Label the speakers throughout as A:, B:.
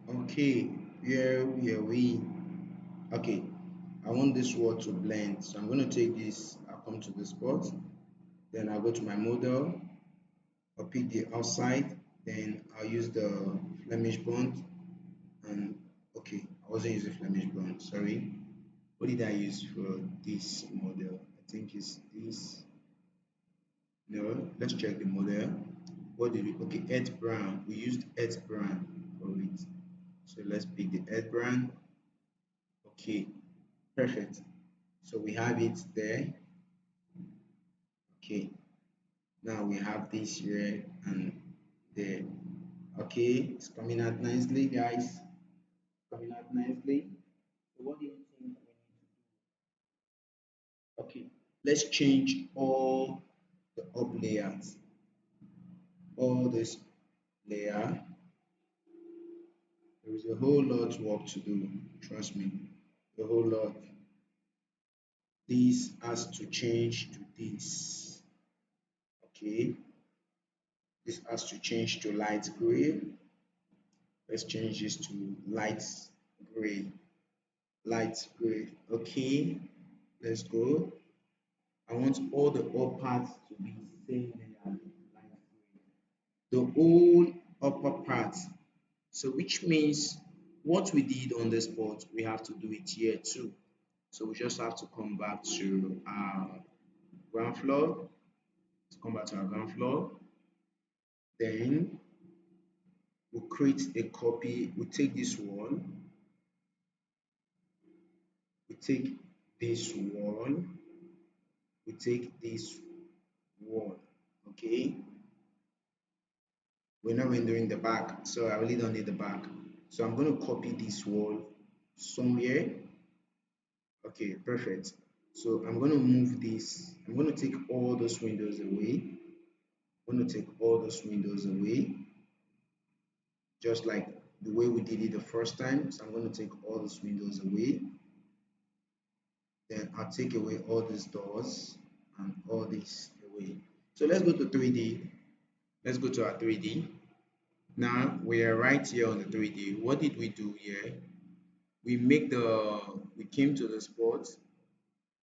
A: Okay, where were we? Okay, I want this word to blend. So I'm going to take this, I'll come to the spot, then I'll go to my model, I'll pick the outside, then I'll use the Flemish bond. And okay, I wasn't using Flemish bond, sorry. What did I use for this model? I think it's this. No, let's check the model. What did we? Okay, earth brown. We used earth brown for it. So let's pick the earth brown. Okay, perfect. So we have it there. Okay, now we have this here and there. Okay, it's coming out nicely, guys. Coming out nicely. So what do you think we need to do? Okay, let's change all the up layers. All this layer. There is a whole lot of work to do. Trust me, a whole lot. This has to change to this. Okay, this has to change to light gray. Let's change this to light gray. Light gray. Okay, let's go. I want all the up parts to be same layer, light gray. The whole upper part. So which means what we did on the spot, we have to do it here too. So we just have to come back to our ground floor. To come back to our ground floor. Then we'll create a copy. We take this wall. We take this wall. We take this wall. Okay. We're not rendering the back, so I really don't need the back. So I'm going to copy this wall somewhere. Okay, perfect. So I'm going to move this. I'm going to take all those windows away. I'm going to take all those windows away, just like the way we did it the first time. So I'm going to take all those windows away. Then I'll take away all these doors and all this away. So let's go to 3D. Let's go to our 3D. Now we are right here on the 3D. What did we do here? We came to the spot,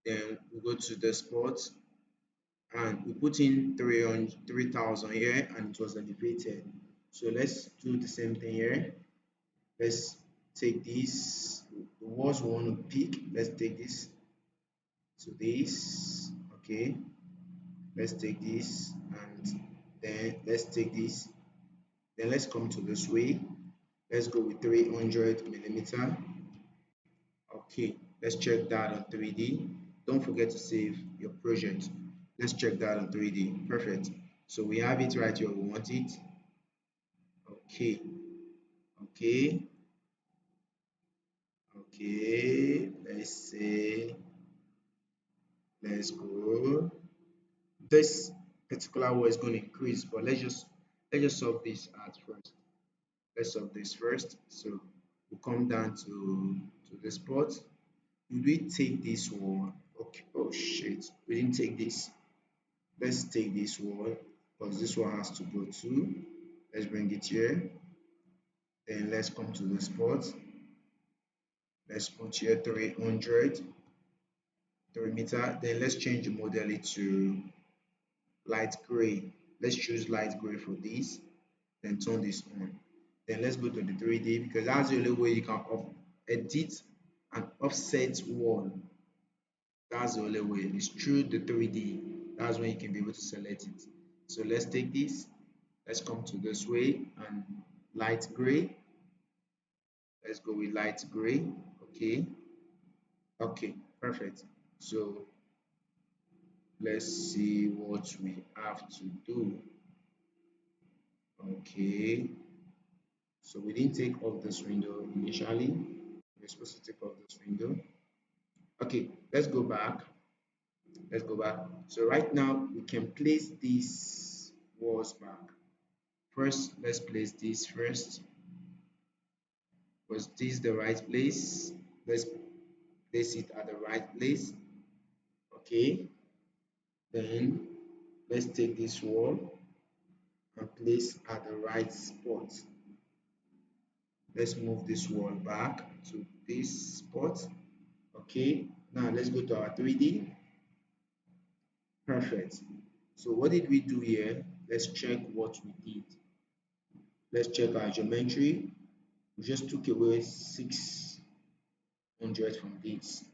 A: then we go to the spot and we put in 300, 3,000 here and it was elevated. So let's do the same thing here. Let's take this, the walls we want to pick. Let's take this to this. Okay, let's take this and then let's take this. Then let's come to this way. Let's go with 300 millimeter. Okay, let's check that on 3D. Don't forget to save your project. Let's check that on 3D. Perfect. So we have it right here. We want it. Okay. Okay. Okay. Let's say, let's go. This particular word is going to increase, but let's just solve this at first. Let's solve this first. So we'll come down to this spot. Did we take this one? Okay. Oh shit. We didn't take this. Let's take this one because this one has to go too. Let's bring it here. Then let's come to the spot. Let's put here 300 3 meter. Then let's change the model to light gray. Let's choose light gray for this. Then turn this on. Then let's go to the 3D because that's the only way you can edit an offset wall. That's the only way. It's through the 3D. That's when you can be able to select it. So let's take this. Let's come to this way and light gray. Let's go with light gray. Okay. Okay. Perfect. So let's see what we have to do. Okay. So we didn't take off this window initially. We're supposed to take off this window. Okay. Let's go back. Let's go back. So right now we can place these walls back. First, let's place this first. Was this the right place? Let's place it at the right place. Okay. Then let's take this wall and place at the right spot. Let's move this wall back to this spot. Okay, now let's go to our 3D. Perfect. So what did we do here? Let's check what we did. Let's check our geometry. We just took away 600 from this.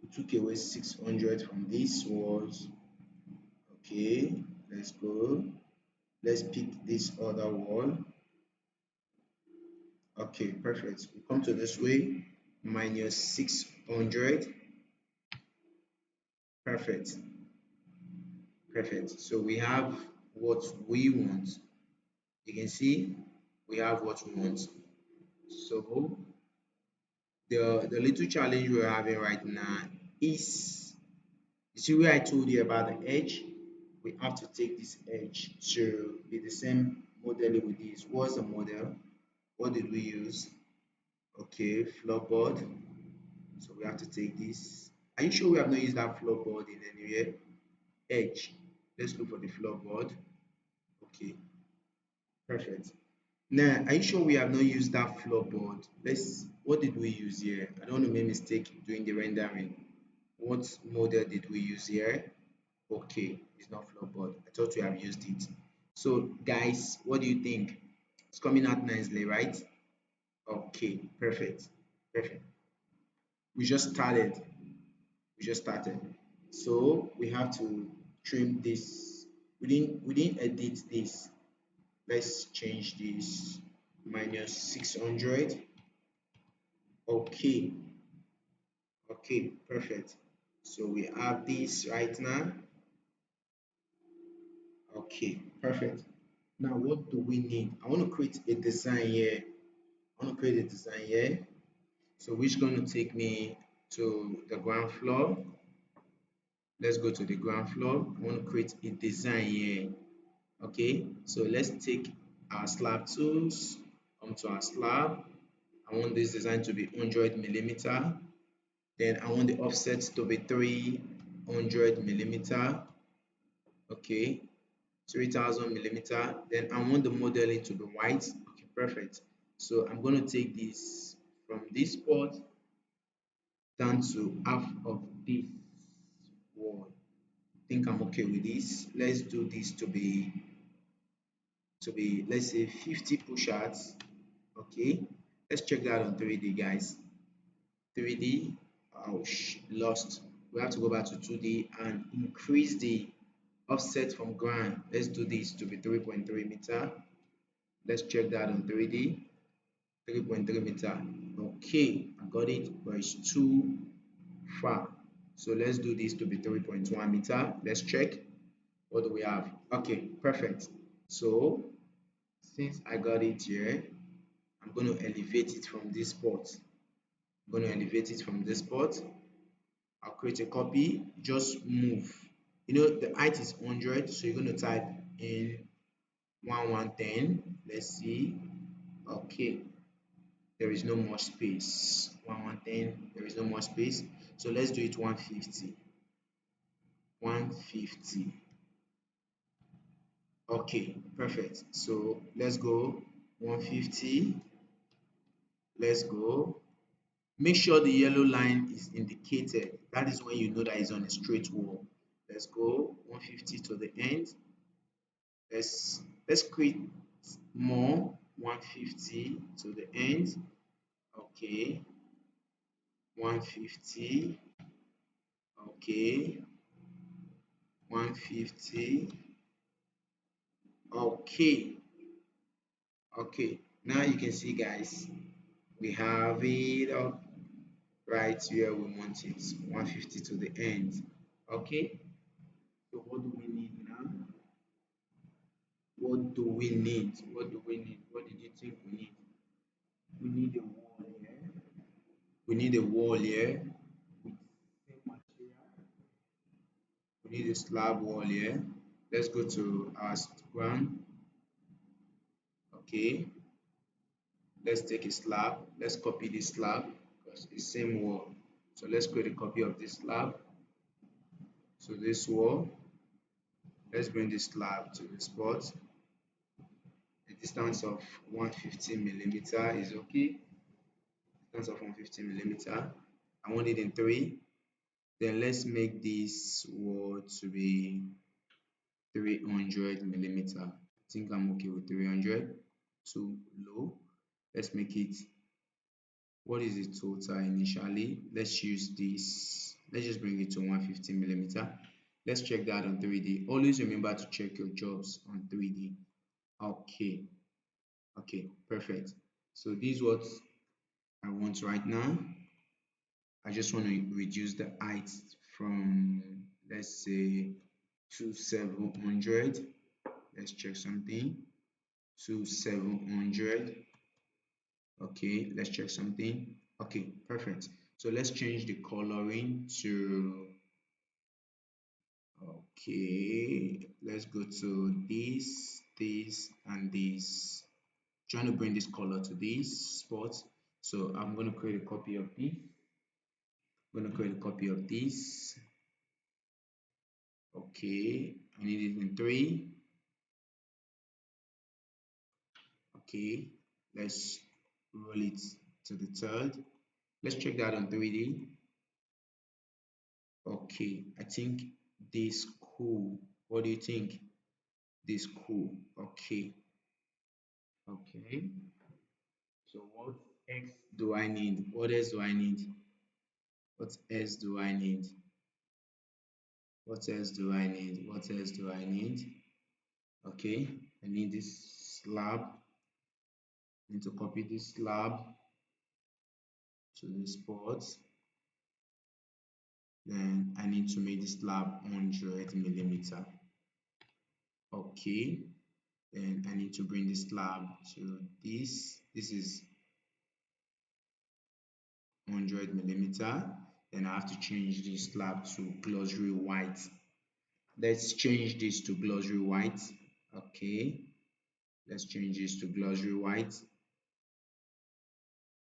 A: We took away 600 from this walls. Okay, let's go. Let's pick this other wall. Okay, perfect. We come to this way, minus 600. Perfect, perfect. So we have what we want. You can see we have what we want. So the little challenge we're having right now is, you see where I told you about the edge? We have to take this edge to be the same model with this. What's the model? What did we use? Okay, floorboard. So we have to take this. Are you sure we have not used that floorboard in anywhere? Edge. Let's look for the floorboard. Okay, perfect. Now, are you sure we have not used that floorboard? What did we use here? I don't want to make mistake doing the rendering. What model did we use here? Okay, it's not floorboard. I thought we have used it. So, guys, what do you think? It's coming out nicely, right? Okay, perfect, perfect. We just started. We just started. So we have to trim this. We didn't edit this. Let's change this, minus 600. Okay, okay, perfect. So we have this right now. Okay, perfect. Now what do we need? I want to create a design here. I want to create a design here. So which is going to take me to the ground floor. Let's go to the ground floor. I want to create a design here. Okay, so let's take our slab tools, come to our slab. I want this design to be 100 millimeter. Then I want the offset to be 300 millimeter. Okay, 3000 millimeter. Then I want the modeling to be white. Okay, perfect. So I'm going to take this from this spot down to half of this wall. I think I'm okay with this. Let's do this to be, let's say, 50 push-outs. Okay, let's check that on 3D, guys. 3D, ouch, lost. We have to go back to 2D and increase the offset from ground. Let's do this to be 3.3 meter. Let's check that on 3D. 3.3 meter. Okay, I got it, but it's too far. So let's do this to be 3.1 meter. Let's check. What do we have? Okay, perfect. So since I got it here, I'm going to elevate it from this spot. I'm going to elevate it from this spot. I'll create a copy. Just move. You know, the height is 100, so you're going to type in 1110. Let's see. Okay, there is no more space. 1110, there is no more space. So let's do it 150. 150. Okay, perfect. So let's go 150. Let's go. Make sure the yellow line is indicated. That is when you know that it's on a straight wall. Let's go 150 to the end. Let's create more, 150 to the end. Okay, 150. Okay, 150. Okay, okay. Now you can see, guys, we have it up right where we want it, 150 to the end. Okay, so what do we need now? What do we need? What do we need? What did you think we need? We need a wall here. We need a wall here with same material. We need a slab wall here. Let's go to our ground. Okay, let's take a slab. Let's copy this slab because it's same wall. So let's create a copy of this slab. So this wall, let's bring this slab to the spot. distance of 150 millimeter is okay. Distance of 150 millimeter. I want it in 3. Then let's make this wall to be 300 millimeter. I think I'm okay with 300. Too low. Let's make it, what is the total initially? Let's use this. Let's just bring it to 150 millimeter. Let's check that on 3D. Always remember to check your jobs on 3D. Okay. Okay, perfect. So this is what I want right now. I just want to reduce the height from, let's say, to 700. Let's check something. To 700. Okay, let's check something. Okay, perfect. So let's change the coloring to, okay, let's go to this, and this. Trying to bring this color to this spot. So I'm going to create a copy of this. I'm going to create a copy of this. Okay, I need it in 3. Okay, let's roll it to the third. Let's check that on 3D. Okay, I think this cool. What do you think? This cool. Okay, okay. So what X do I need? What else do I need? What else do I need? What else do I need? What else do I need? Okay, I need this slab. I need to copy this slab to the spot. Then I need to make this slab 100 millimeter. Okay, then I need to bring this slab to this. This is 100 millimeter. Then I have to change this slab to glossy white. Let's change this to glossy white. Okay, let's change this to glossy white.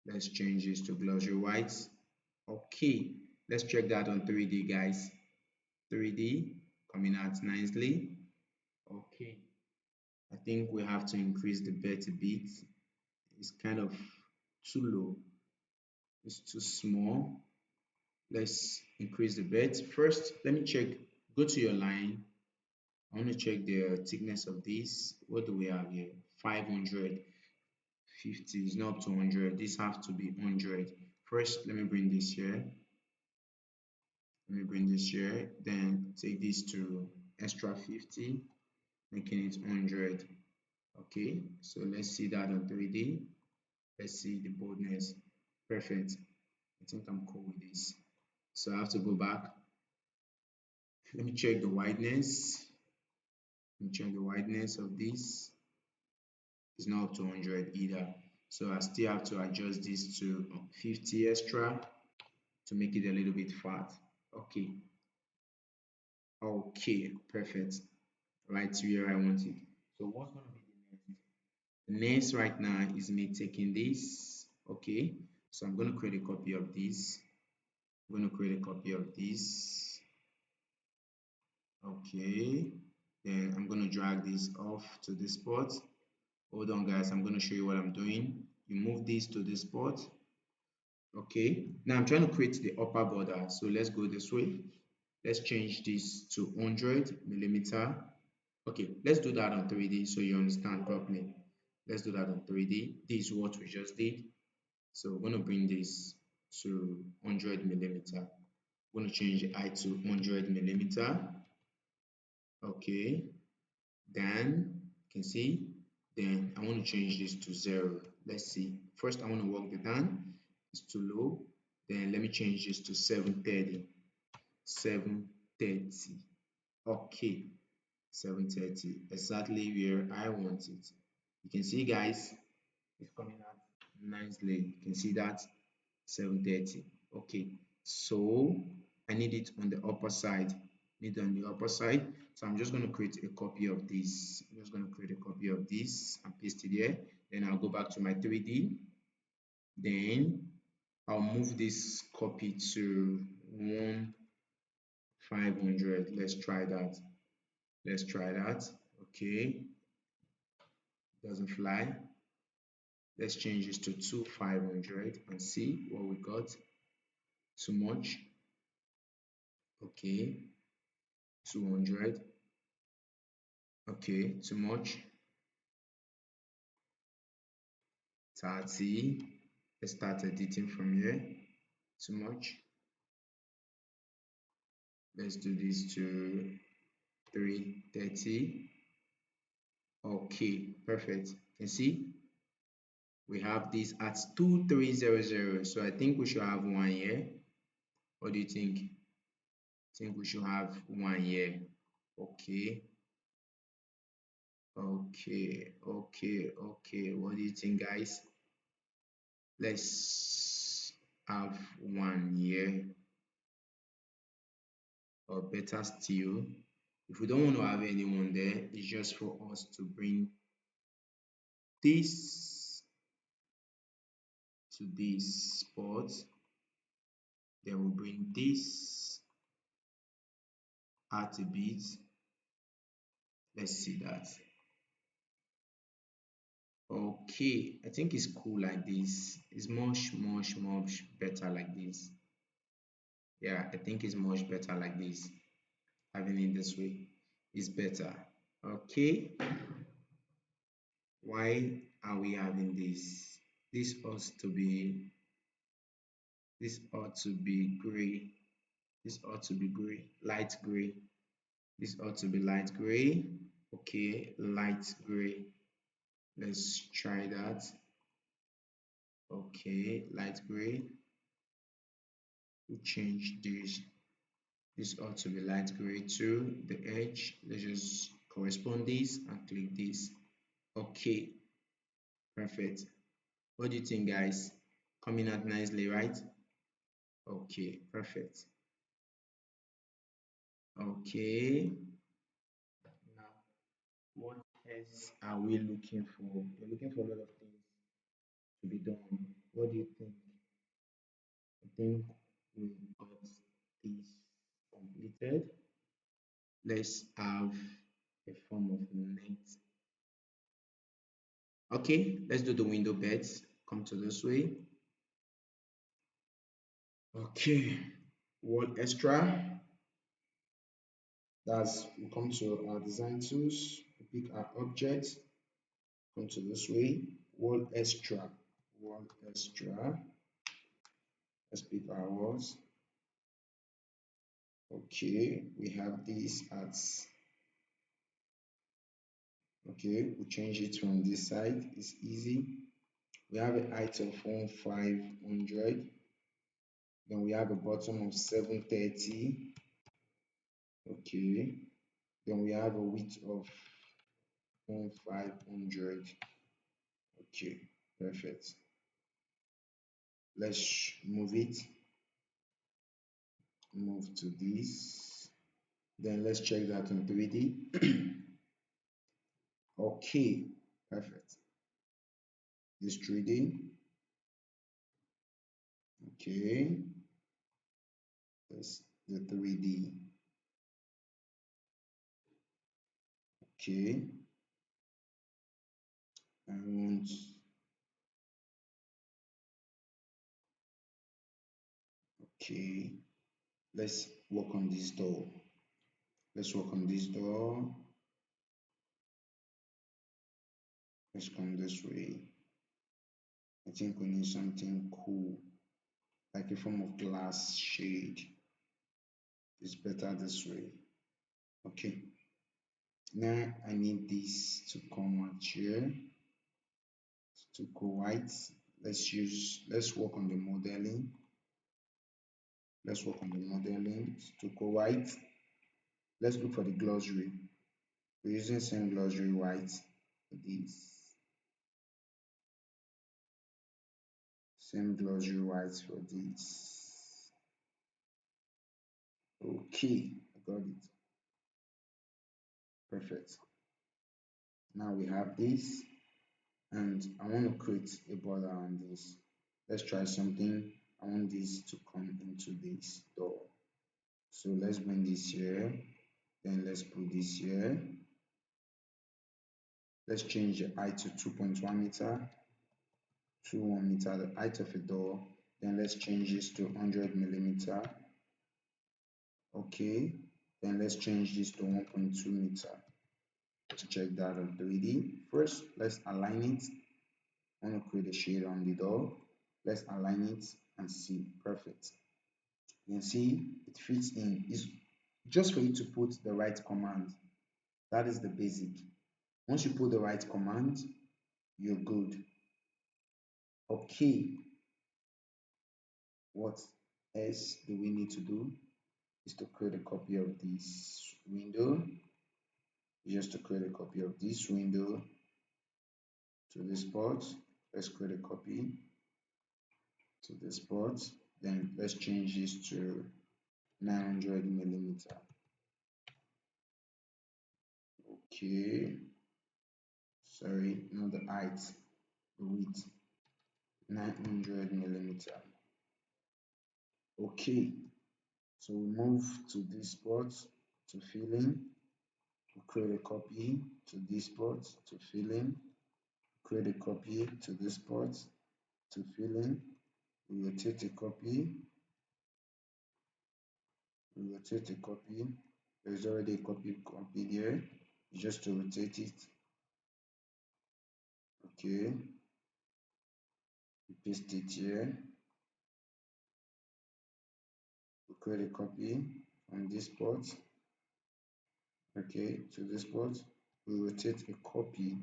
A: Let's change this to glossy white. Okay, let's check that on 3D, guys. 3D coming out nicely. Okay, I think we have to increase the bed a bit. It's kind of too low. It's too small. Let's increase the bed. First, let me check. Go to your line. I want to check the thickness of this. What do we have here? 550 is not up to 100. This has to be 100. First, let me bring this here. Let me bring this here. Then take this to extra 50, making it 100. Okay, so let's see that on 3D. Let's see the boldness. Perfect. I think I'm cool with this. So I have to go back. Let me check the wideness. Let me check the wideness of this. It's not up to 100 either. So I still have to adjust this to 50 extra to make it a little bit fat. Okay. Okay, perfect. Right to where I want it. So what's going to be the next? The next right now is me taking this. Okay. So I'm going to create a copy of this. I'm going to create a copy of this. Okay. Then I'm going to drag this off to this spot. Hold on, guys. I'm going to show you what I'm doing. You move this to this spot. Okay. Now I'm trying to create the upper border. So let's go this way. Let's change this to 100 millimeter. Okay, let's do that on 3D so you understand properly. Let's do that on 3D. This is what we just did. So we're going to bring this to 100 millimeter. We're going to change the height to 100 millimeter. Okay, then you can see. Then I want to change this to 0. Let's see. First, I want to work the down. It's too low. Then let me change this to 730. 730. Okay, 730. Exactly where I want it. You can see, guys, it's coming out nicely. You can see that 730. Okay, so I need it on the upper side. Need it on the upper side. So I'm just going to create a copy of this. I'm just going to create a copy of this and paste it here. Then I'll go back to my 3D. Then I'll move this copy to 1500. Let's try that. Let's try that. Okay. doesn't fly. Let's change this to 2500 and see what we got. Too much. Okay, 200. Okay, too much. 30. Let's start editing from here. Too much. Let's do this to 330. Okay, perfect. You can see we have this at 2300. So I think we should have one here. What do you think? I think we should have one here. Okay. Okay. What do you think, guys? Let's have one here, or better still, if we don't want to have anyone there, it's just for us to bring this to this spot. Then we'll bring this out a bit. Let's see that. Okay, I think it's cool like this. It's much better like this. Yeah, I think it's much better like this. Having it this way is better. Okay, why are we having this? This ought to be gray. This ought to be gray, light gray. This ought to be light gray. Okay, light gray. Let's try that. Okay, light gray. We change this. This ought to be light gray too. The edge. Let's just correspond this and click this. Okay, perfect. What do you think, guys? Coming out nicely, right? Okay, perfect. Okay. Now, what else are we looking for? We're looking for a lot of things to be done. What do you think? I think we got this completed. Let's have a form of net. Okay, let's do the window beds. Come to this way. Okay, wall extra. That's we come to our design tools, we pick our object, come to this way, wall extra, wall extra. Let's pick our walls. Okay, we have this as okay, we change it from this side, it's easy. We have a height of 1500, then we have a bottom of 730. Okay, then we have a width of 1500. Okay, perfect. Let's move it, move to this. Then let's check that on 3D. Okay, perfect. This 3D. Okay, that's the 3D. Okay, I want okay. Let's work on this door. Let's work on this door. Let's come this way. I think we need something cool, like a form of glass shade. It's better this way. Okay. Now I need this to come out here to go white. Let's work on the modeling. Let's work on the modeling to go white. Let's look for the glossary. We're using same glossary white for this. Same glossary white for this. Okay, I got it. Perfect. Now we have this, and I want to create a border on this. Let's try something. I want this to come into this door. So let's bring this here, then let's put this here. Let's change the height to 2.1 meter, 1 meter, the height of a door. Then let's change this to 100 millimeter. Okay. Then let's change this to 1.2 meter. Let's check that on 3D. First, let's align it. I want to create a shade on the door. Let's align it and see. Perfect. You can see it fits in. It's just for you to put the right command. That is the basic. Once you put the right command, you're good. Okay. What else do we need to do? Is to create a copy of this window. Just to create a copy of this window to this spot. Let's create a copy to this spot. Then let's change this to 900 millimeter. Okay. Sorry, not the height, the width. 900 millimeter. Okay. So we move to this spot to fill in. We create a copy to this spot to fill in. Create a copy to this spot to fill in. We rotate a copy. We rotate a copy. There's already a copy here. Just to rotate it. Okay. We paste it here. We create a copy from this spot. Okay, to this spot. We rotate a copy.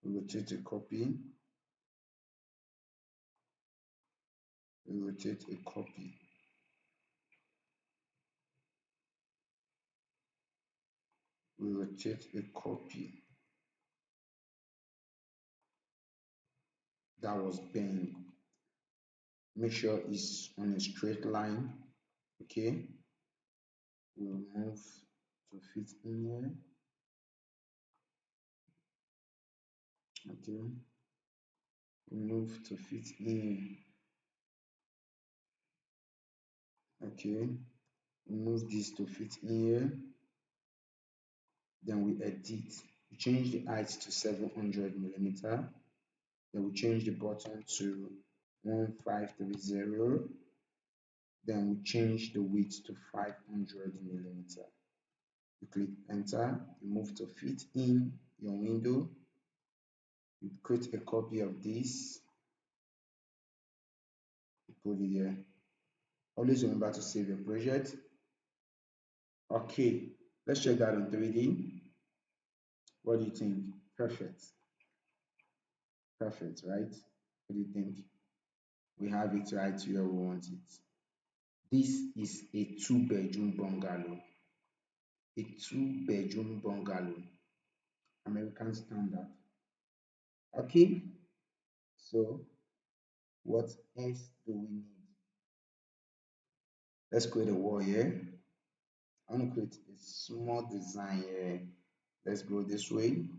A: We rotate a copy. We rotate a copy. We rotate a copy. That was bent. Make sure it's on a straight line. Okay. We'll move to fit in here. Okay. We move to fit in. Okay. We move this to fit in here. Then we edit. We change the height to 700 millimeter. Then we change the bottom to 1530. Then we change the width to 500 millimeter. You click enter. You move to fit in your window. You create a copy of this. You put it here. Always remember to save your project. Okay, let's check that in 3D. What do you think? Perfect. Perfect, right? What do you think? We have it right where we want it. This is a 2-bedroom bungalow. A 2-bedroom bungalow. American standard. Okay, so what else do we need? Let's create a wall here. I want to create a small design here. Let's go this way.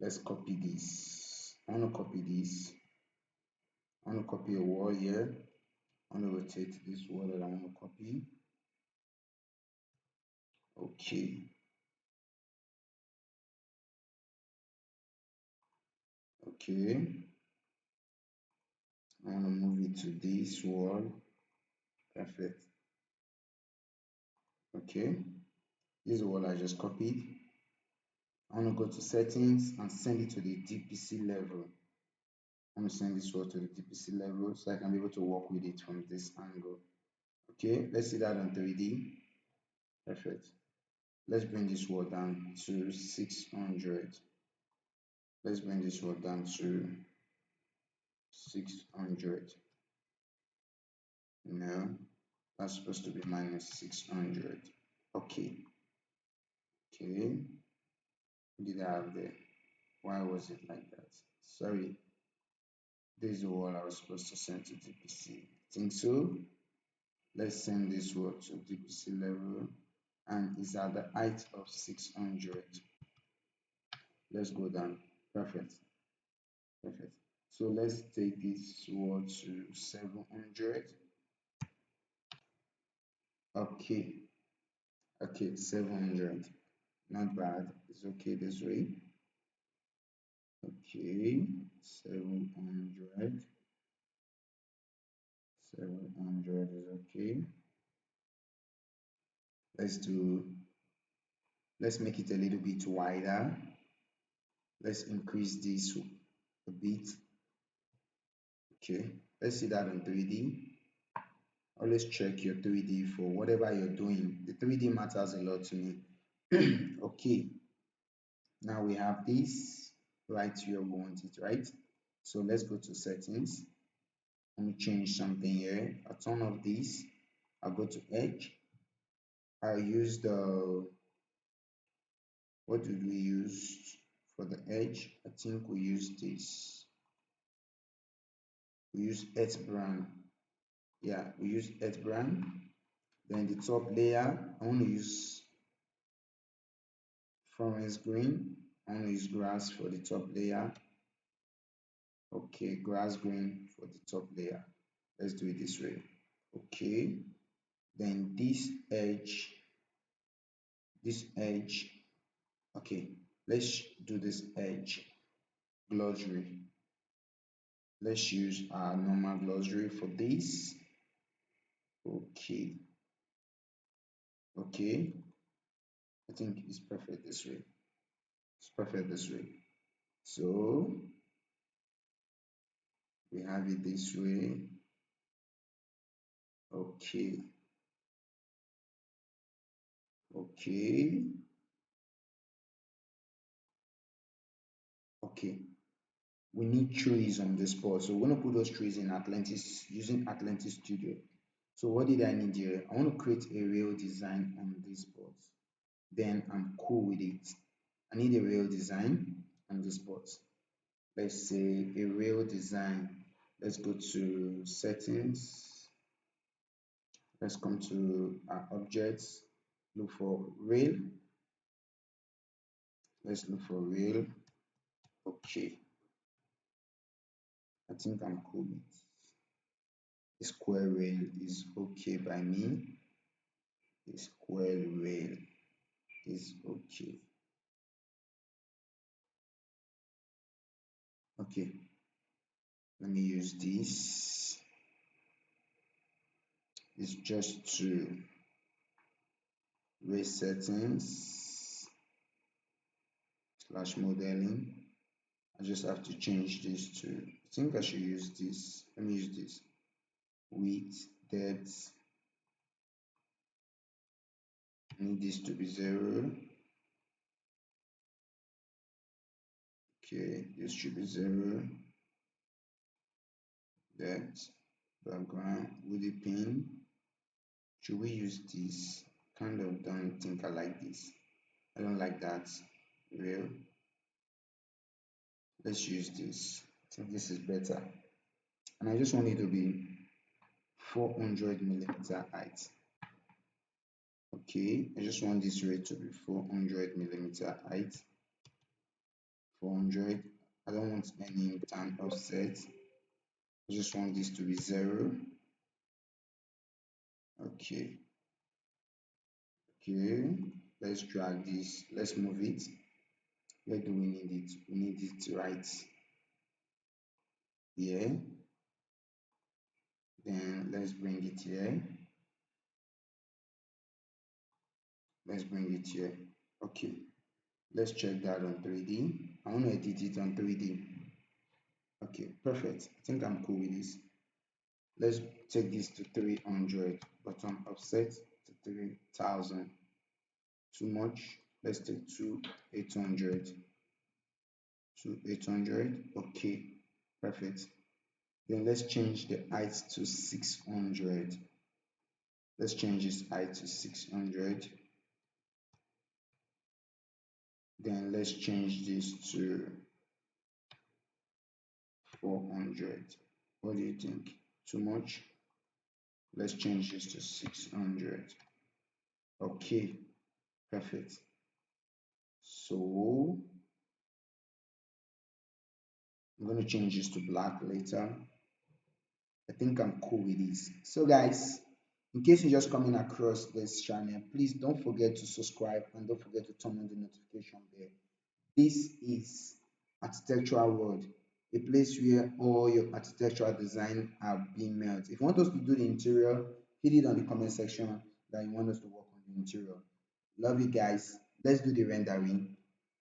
A: Let's copy this. I want to copy this. I want to copy a wall here. I want to rotate this wall that I want to copy. Okay. Okay. I want to move it to this wall. Perfect. Okay. This is the wall I just copied. I want to go to settings and send it to the DPC level. I want to send this wall to the DPC level so I can be able to work with it from this angle. Okay, let's see that on 3D. Perfect. Let's bring this wall down to 600. Let's bring this wall down to 600. No, that's supposed to be minus 600. Okay. Okay. What did I have there? Why was it like that? Sorry. This is the wall I was supposed to send to DPC. Think so? Let's send this wall to DPC level and it's at the height of 600. Let's go down. Perfect. Perfect. So let's take this wall to 700. Okay, okay, 700. Not bad. It's okay this way. Okay, 700. 700 is okay. Let's do, let's make it a little bit wider. Let's increase this a bit. Okay, let's see that on 3D. Always check your 3D for whatever you're doing. The 3D matters a lot to me. Okay, now we have this right where we want it, right? So let's go to settings. Let me change something here. I'll turn off this. I'll go to edge. I'll use the, what did we use for the edge? I think we use this. We use Earth brand. Yeah, we use Earth brand. Then the top layer, I want to use forest green. I want to use grass for the top layer. Okay, grass green for the top layer. Let's do it this way. Okay, then this edge, okay, let's do this edge glossary. Let's use our normal glossary for this. Okay, okay, I think it's perfect this way. It's perfect this way. So we have it this way. Okay, okay, okay. We need trees on this spot. So we're going to put those trees in Atlantis using Atlantis Studio. So what did I need here? I want to create a rail design on this spot. Then I'm cool with it. I need a rail design on this spot. Let's say a rail design. Let's go to settings. Let's come to our objects. Look for rail. Let's look for rail. Okay. I think I'm cool with it. The square rail is okay by me. The square rail is okay. Okay, let me use this. It's just to raise settings slash modeling. I just have to change this to, I think I should use this. Let me use this. Width, depth. I need this to be 0. Okay, this should be 0. Depth, background, woody pin. Should we use this? Kind of don't think I like this. I don't like that. Real. Let's use this. I think this is better. And I just want it to be 400 millimeter height. Okay, I just want this rate to be 400 millimeter height. 400. I don't want any time offset. I just want this to be 0. Okay. Okay. Let's drag this. Let's move it. Where do we need it? We need it right here. Then let's bring it here. Let's bring it here. Okay. Let's check that on 3D. I want to edit it on 3D. Okay, perfect. I think I'm cool with this. Let's take this to 300. Bottom offset to 3000. Too much. Let's take to 800. To 800. Okay, perfect. Then let's change the height to 600. Let's change this height to 600. Then let's change this to 400. What do you think? Too much? Let's change this to 600. Okay, perfect. So I'm going to change this to black later. I think I'm cool with this. So guys, In case you're just coming across this channel, please don't forget to subscribe and don't forget to turn on the notification bell. This is Architectural World, a place where all your architectural design are being made. If you want us to do the interior, hit it on the comment section that you want us to work on the interior. Love you guys. Let's do the rendering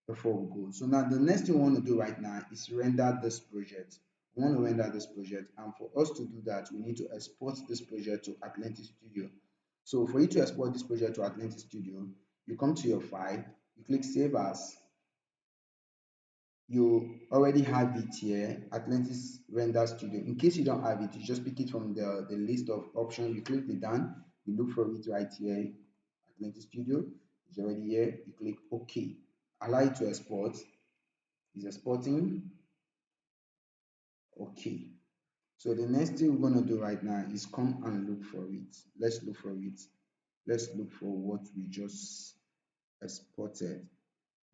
A: before we go. So now the next thing we want to do right now is render this project. We want to render this project, and for us to do that, we need to export this project to Artlantis Studio. So for you to export this project to Artlantis Studio, you come to your file, you click Save As. You already have it here, Atlantis Render Studio. In case you don't have it, you just pick it from the list of options. You click it down, you look for it right here, Atlantis Studio. It's already here. You click OK. Allow it to export. It's exporting. OK. So the next thing we're going to do right now is come and look for it. Let's look for it. Let's look for what we just exported.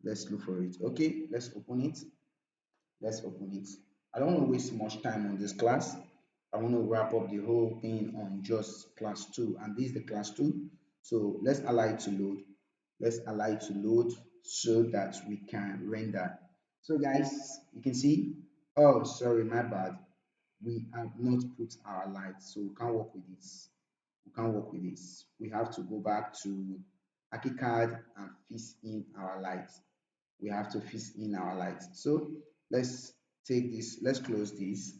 A: Let's look for it. Okay, let's open it. Let's open it. I don't want to waste much time on this class. I want to wrap up the whole thing on just class 2, and this is the class 2. So let's allow it to load. Let's allow it to load so that we can render. So guys, you can see, oh sorry, my bad. We have not put our lights, so we can't work with this. We can't work with this. We have to go back to Archicad and fix in our lights. We have to fix in our lights. So let's take this, let's close this.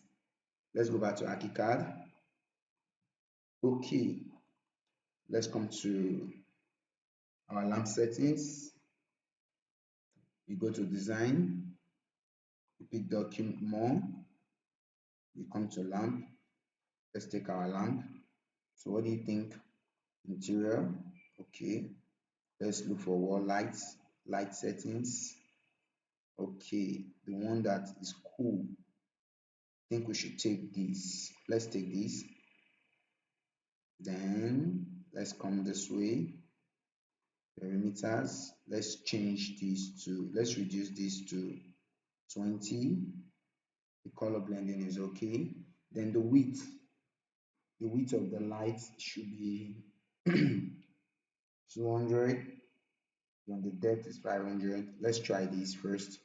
A: Let's go back to Archicad. Okay, let's come to our lamp settings. You go to design, you pick document more, you come to lamp. Let's take our lamp. So what do you think? Interior. Okay, let's look for wall lights, light settings. Okay, the one that is cool. I think we should take this. Let's take this. Then let's come this way. Perimeters. Let's change this to, let's reduce this to 20. The color blending is okay. Then the width of the light should be 200. Then the depth is 500. Let's try this first.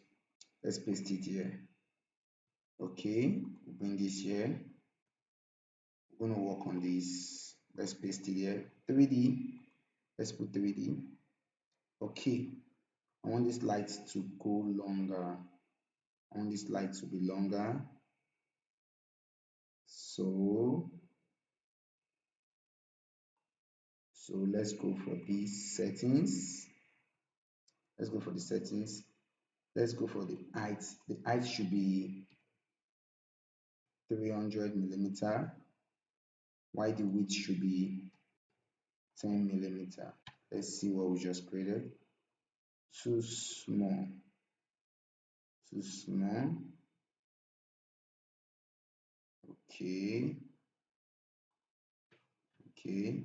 A: Let's paste it here. Okay, we'll bring this here. We're gonna work on this. Let's paste it here. 3D. Let's put 3D. Okay, I want this light to go longer. I want this light to be longer. So let's go for these settings. Let's go for the settings. Let's go for the height. The height should be 300 millimeter, while the width should be 10 millimeter. Let's see what we just created. Too small. Too small. Okay. Okay.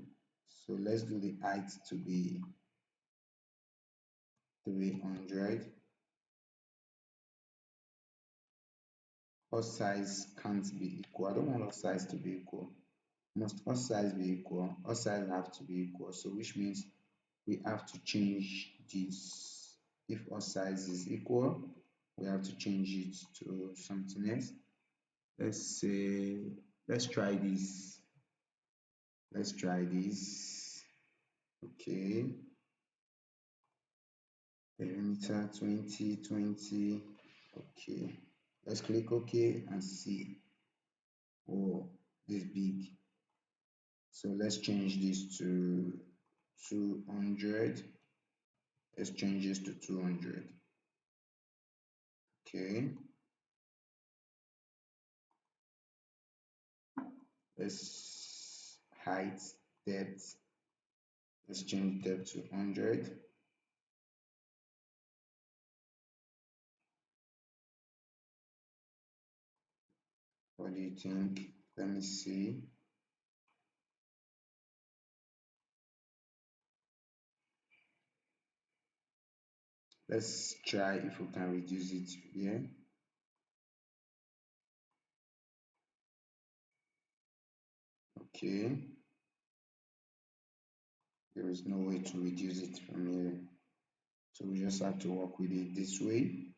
A: So let's do the height to be 300. All size can't be equal. I don't want all size to be equal. Must all size be equal? All size have to be equal. So which means we have to change this. If all size is equal, we have to change it to something else. Let's say, let's try this. Let's try this. Okay. Perimeter 20, 20. Okay. Let's click OK and see. Oh, this big. So let's change this to 200. Let's change this to 200. Okay. Let's height, depth. Let's change depth to 100. What do you think? Let me see. Let's try if we can reduce it here. Okay. There is no way to reduce it from here. So we just have to work with it this way.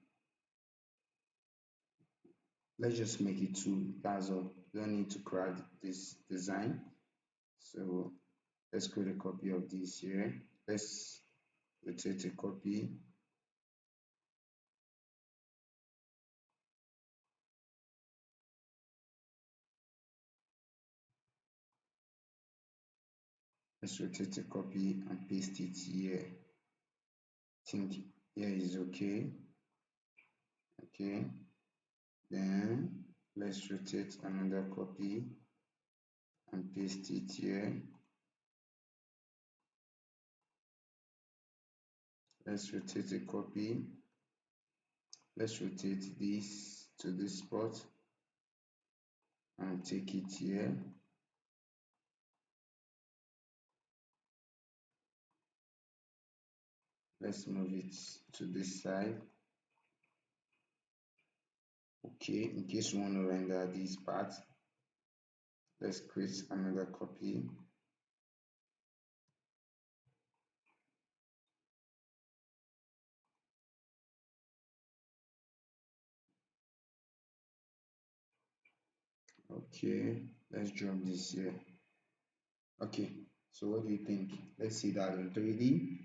A: Let's just make it two. That's all. You don't need to correct this design. So let's create a copy of this here. Let's rotate a copy. Let's rotate a copy and paste it here. I think here is okay. Okay. Then let's rotate another copy and paste it here. Let's rotate a copy. Let's rotate this to this spot and take it here. Let's move it to this side. Okay, in case you want to render this part, let's create another copy. Okay, let's drop this here. Okay, so what do you think? Let's see that in 3D.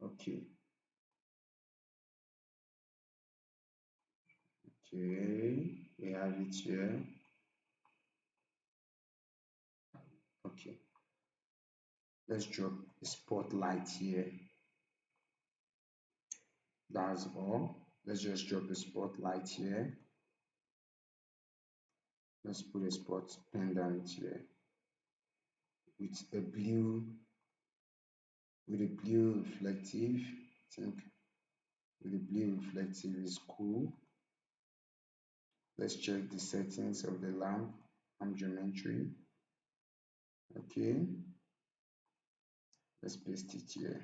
A: Okay, okay, we have it here. Okay, let's drop a spotlight here. That's all. Let's just drop a spotlight here. Let's put a spot pendant here with a blue reflective. I think with a blue reflective is cool. Let's check the settings of the lamp geometry. Okay, let's paste it here.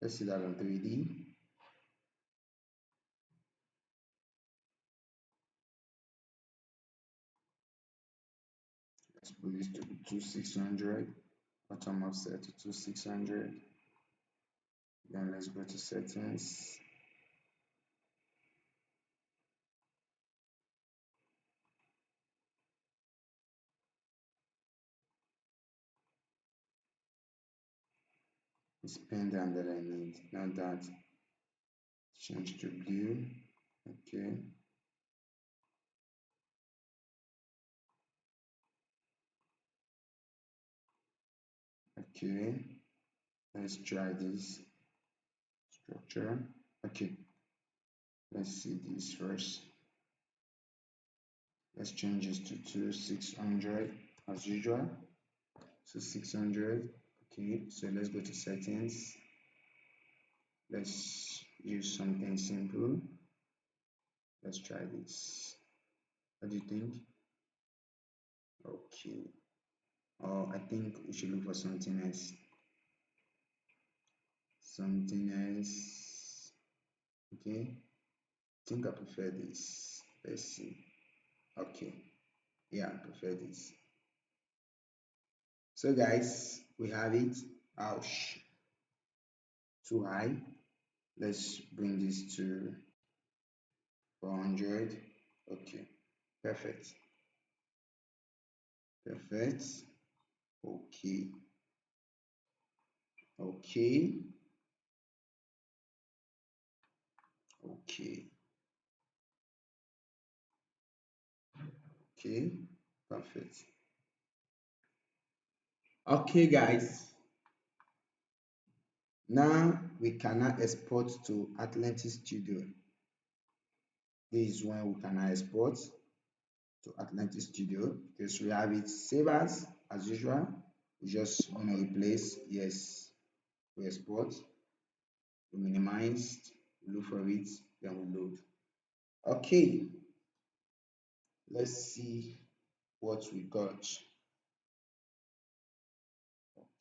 A: Let's see that on 3D. Let's put this to 2600, bottom offset to 2600. Then let's go to settings. It's pendant that I need, not that. Change to blue. Okay. Okay. Let's try this structure. Okay. Let's see this first. Let's change this to 2600 as usual. So 600. Okay. So let's go to settings. Let's use something simple. Let's try this. What do you think? Okay. Oh, I think we should look for something else. Something else. Okay. I think I prefer this. Let's see. Okay. Yeah, I prefer this. So guys, we have it. Ouch. Too high. Let's bring this to 400. Okay. Perfect. Perfect. Okay. Okay. Okay. Okay. Perfect. Okay, guys. Now we cannot export to Artlantis Studio. This is when we cannot export to Artlantis Studio because we have it saved as usual. We just want to replace, yes, we export, we minimize, we look for it, then we load. Okay, let's see what we got.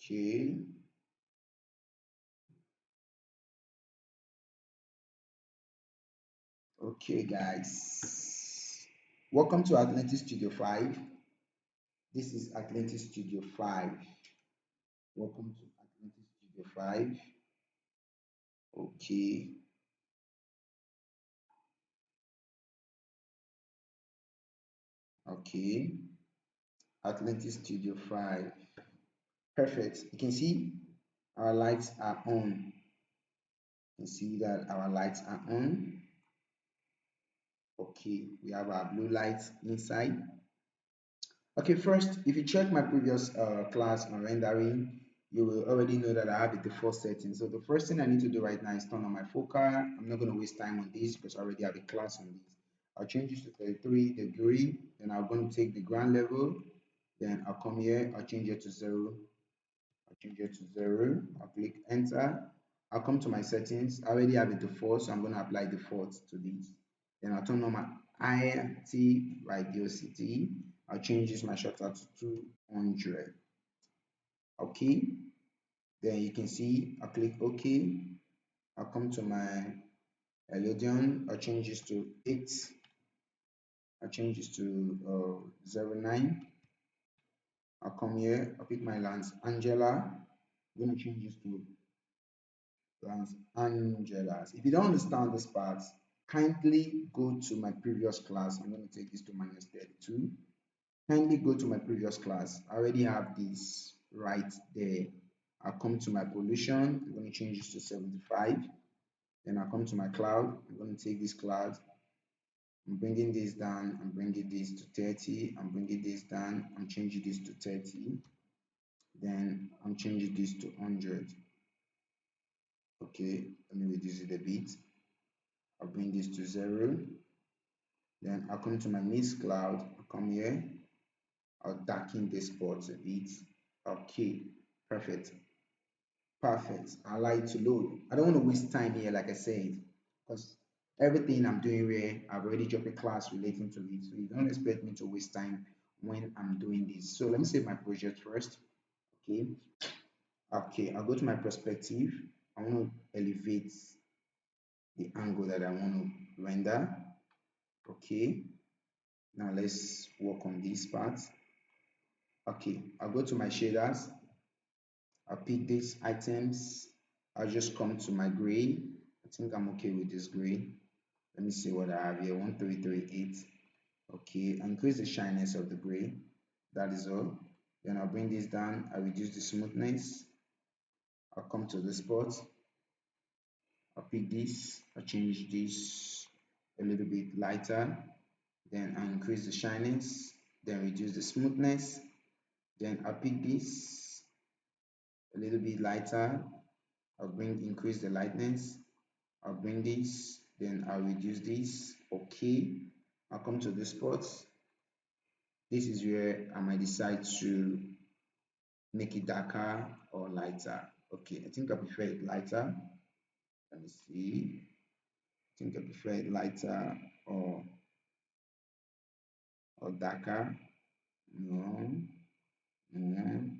A: Okay, okay, guys. Welcome to Artlantis Studio 5.
B: This is Artlantis Studio 5. Welcome to Artlantis Studio 5. Okay, okay. Artlantis Studio 5. Perfect. You can see our lights are on. You can see that our lights are on. Okay, we have our blue lights inside. Okay, first, if you check my previous class on rendering, you will already know that I have a default setting. So the first thing I need to do right now is turn on my focal. I'm not going to waste time on this because I already have a class on this. I'll change this to 33 degree, then I'm going to take the ground level, then I'll come here, I'll change it to 0, I'll change it to 0, I'll click enter, I'll come to my settings. I already have a default, so I'm going to apply default to this. Then I'll turn on my IT radiosity. I'll change this my shutter to 200. Okay, then you can see I'll click OK. I'll come to my Elodion. I'll change this to 8. I'll change this to 09. I'll come here. I'll pick my lens Angela. I'm going to change this to Lance Angelas. If you don't understand this part, kindly go to my previous class. I'm going to take this to minus 32. Kindly go to my previous class. I already have this right there. I'll come to my pollution. I'm going to change this to 75. Then I'll come to my cloud. I'm going to take this cloud. I'm bringing this down. I'm bringing this to 30. I'm bringing this down. I'm changing this to 30. Then I'm changing this to 100. Okay, let me reduce it a bit. I'll bring this to 0. Then I'll come to my mist cloud. I'll come here. I'll darken this spot a bit. Okay, perfect. Perfect. I like to load. I don't want to waste time here, like I said, because everything I'm doing here, I've already dropped a class relating to it. So you don't expect me to waste time when I'm doing this. So let me save my project first. Okay. Okay, I'll go to my perspective. I want to elevate the angle that I want to render. Okay. Now let's work on this part. Okay, I'll go to my shaders. I'll pick these items. I'll just come to my gray. I think I'm okay with this gray. Let me see what I have here. 1338. Okay, increase the shyness of the gray. That is all. Then I'll bring this down. I'll reduce the smoothness. I'll come to the spot. I'll pick this. I'll change this a little bit lighter. Then I'll increase the shyness. Then reduce the smoothness. Then I'll pick this a little bit lighter. I'll increase the lightness. I'll bring this, then I'll reduce this. Okay, I'll come to this spot. This is where I might decide to make it darker or lighter. Okay, I think I prefer it lighter. Let me see. I think I prefer it lighter or darker. No, no,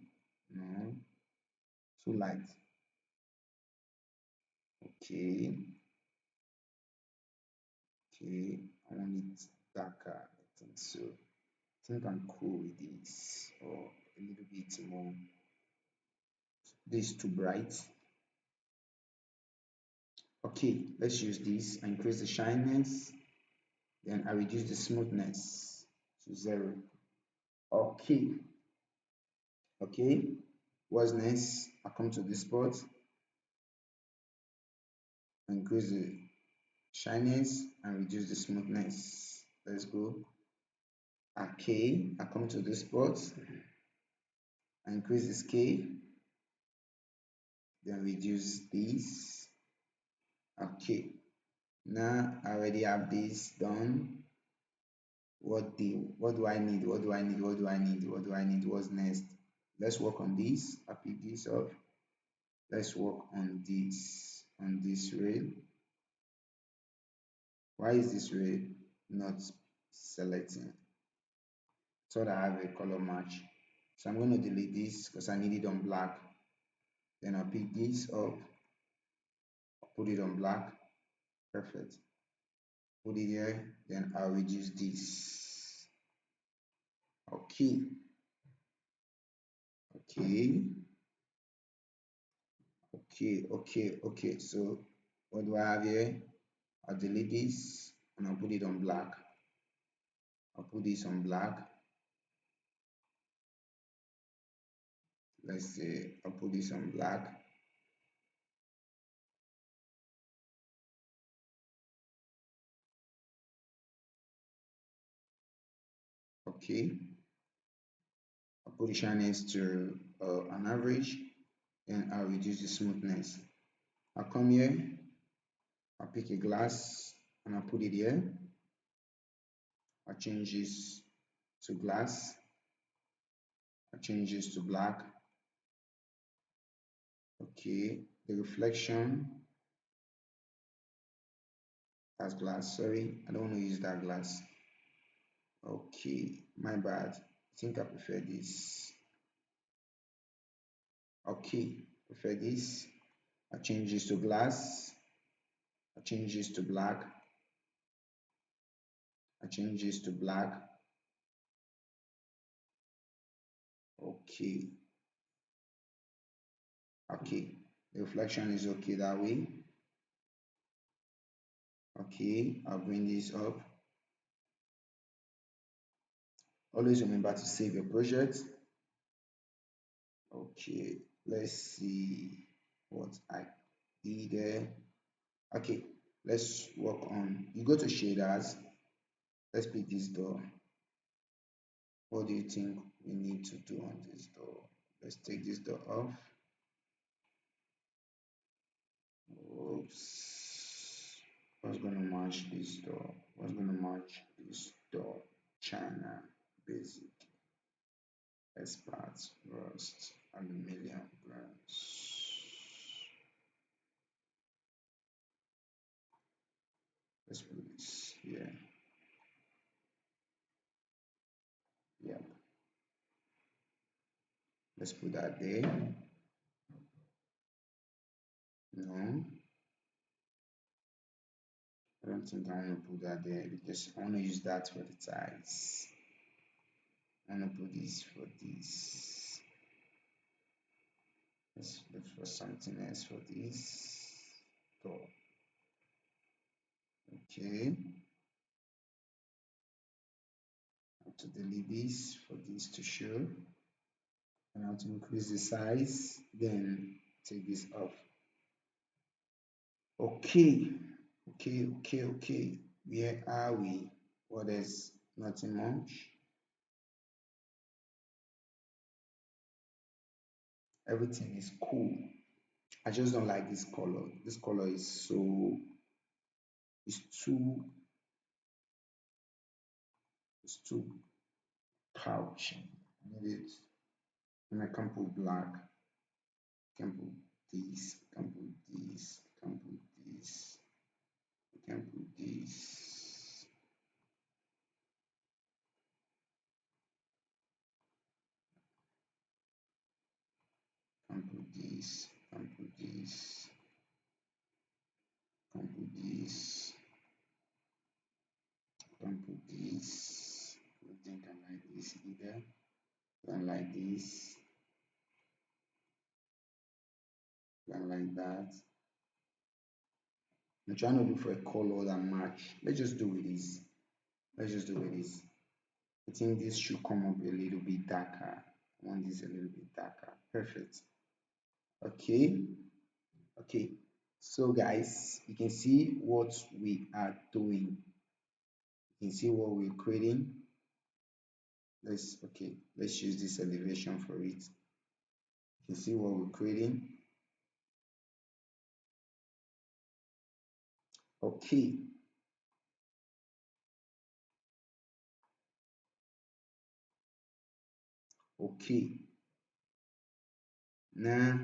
B: no. Too light. Okay, okay. I want it darker. I think so. I think I'm cool with this, or a little bit more. This is too bright. Okay, let's use this. I increase the shyness, then I reduce the smoothness to 0. Okay, okay. What's next? I come to this spot, increase the shyness and reduce the smoothness. Let's go. Okay, I come to this spot, I increase the scale, then reduce this. Okay, now I already have this done. What do I need? What do I need? What do I need? What do I need? What's next? Let's work on this. I pick this up. Let's work on this rail. Why is this rail not selecting? Thought I have a color match. So I'm going to delete this because I need it on black. Then I'll pick this up, put it on black. Perfect. Put it here. Then I'll reduce this. Okay. Okay, okay. So what do I have here? I'll delete this and I'll put it on black. I'll put this on black. Let's say I'll put this on black. Okay, I'll put the sharpness to an average, and I'll reduce the smoothness. I'll come here, I'll pick a glass and I'll put it here. I'll change this to glass. I'll change this to black. Okay, the reflection as glass. Sorry, I don't want to use that glass. Okay, my bad. I think I prefer this. Okay, prefer this. I change this to glass. I change this to black. I change this to black. Okay, okay. The reflection is okay that way. Okay, I'll bring this up. Always remember to save your project. Okay, let's see what I did there. Okay, let's work on. You go to shaders. Let's pick this door. What do you think we need to do on this door? Let's take this door off. Oops. What's going to match this door? What's going to match this door? China, basic, expert, rust, aluminium, bronze. Let's put this here. Yeah, let's put that there. No, I don't think I want to put that there because I want to use that for the ties. I want to put this for this. Let's look for something else for this door. Okay, I have to delete this for this to show. And I have to increase the size, then take this off. Okay, okay. Where are we? Well, there's nothing much. Everything is cool. I just don't like this color. This color is so, it's too, it's too pouchy. I need it. And I can put black. Can put this. Can put this. Can put this. Can put this. Can put this. Can put this. Can put this. Can put this. I don't think I like this either. Don't like this. Don't like that. I'm trying to look for a color that match. Let's just do with this. Let's just do with this. I think this should come up a little bit darker. I want this a little bit darker. Perfect. Okay. Okay. So guys, you can see what we are doing. You can see what we're creating. Let's use this elevation for it. You can see what we're creating. Okay. Okay. Now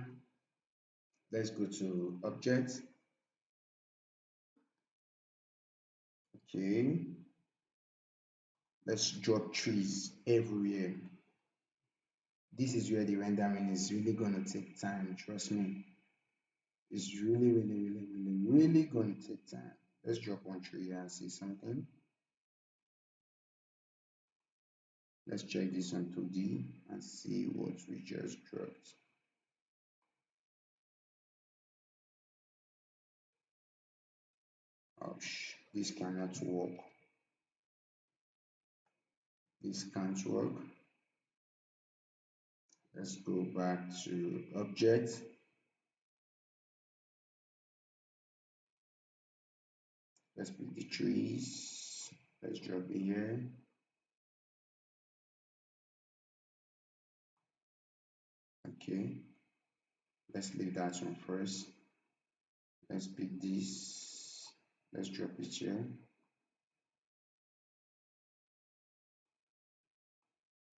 B: let's go to object. Okay. Let's drop trees everywhere. This is where the rendering is really gonna take time, trust me. It's really gonna take time. Let's drop one tree and see something. Let's check this on 2D and see what we just dropped. Ouch, this cannot work. This can't work. Let's go back to object. Let's pick the trees. Let's drop it here. Okay, let's leave that one first. Let's pick this. Let's drop it here.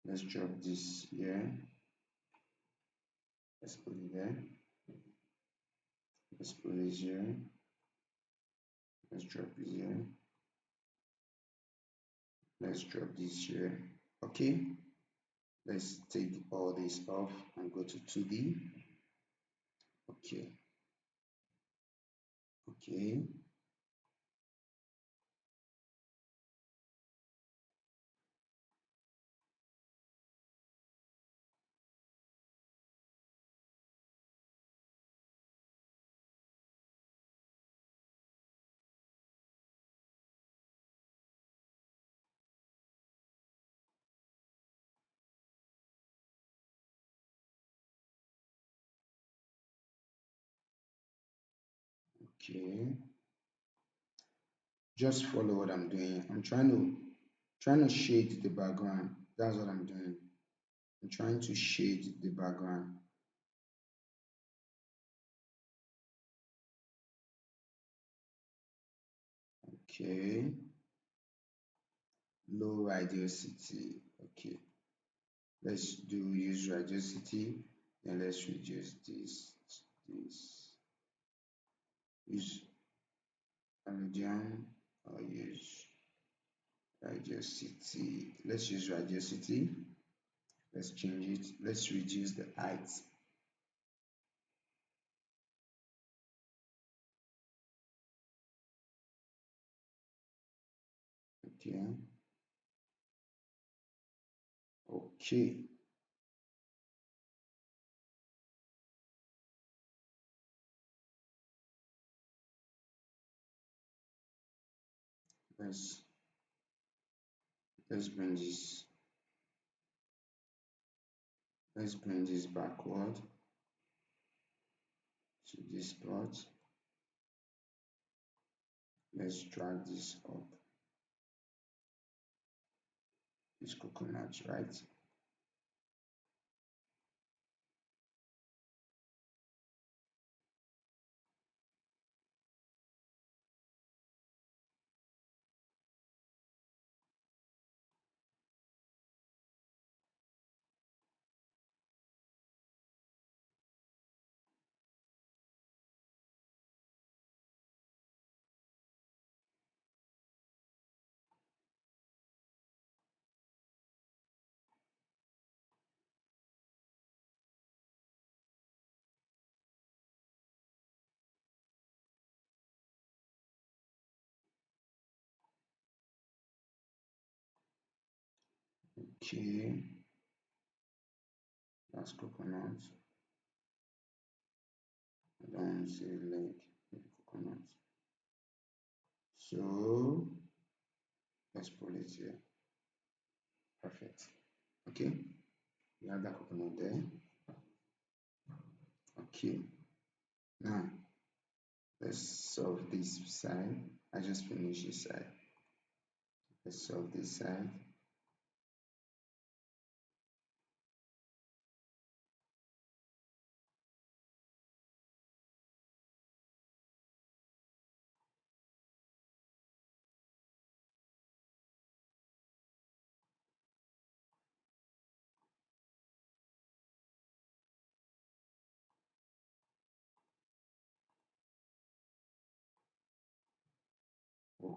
B: Let's drop this here. Let's put it there. Let's put it here. Let's drop it here. Let's drop this here. Okay, let's take all this off and go to 2D. Okay, okay, okay. Just follow what I'm doing. I'm trying to shade the background. That's what I'm doing. I'm trying to shade the background. Okay, low radiosity. Okay, let's do use radiosity. Then let's reduce this. Use medium or use radiosity. Let's use radiosity. Let's change it. Let's reduce the height. Okay. Okay. Let's let's bring this let's bring this backward to this spot. Let's drag this up. This coconut, right? Okay, that's coconut. I don't want to say link coconut. So let's put it here. Perfect. Okay, we have that coconut there. Okay, now let's solve this side. I just finished this side. Let's solve this side.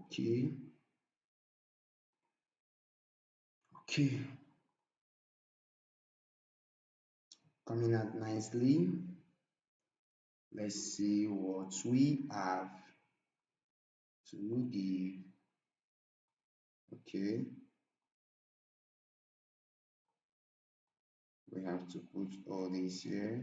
B: Okay, okay, coming out nicely. Let's see what we have to give. Okay, we have to put all these here.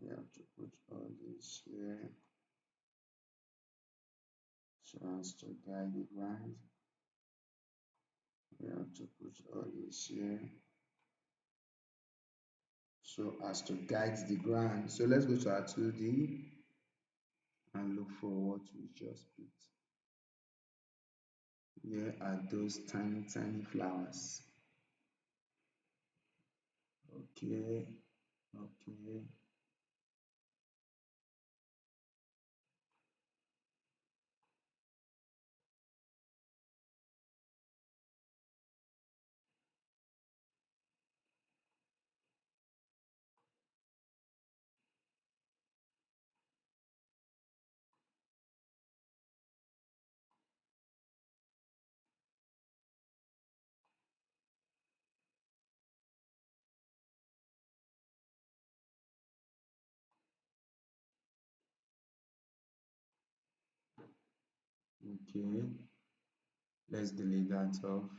B: We have to put all these here so as to guide the ground. We have to put all these here so as to guide the ground. So let's go to our 2D and look for what we just picked. Here are those tiny flowers. Okay, okay, okay. Let's delete that off.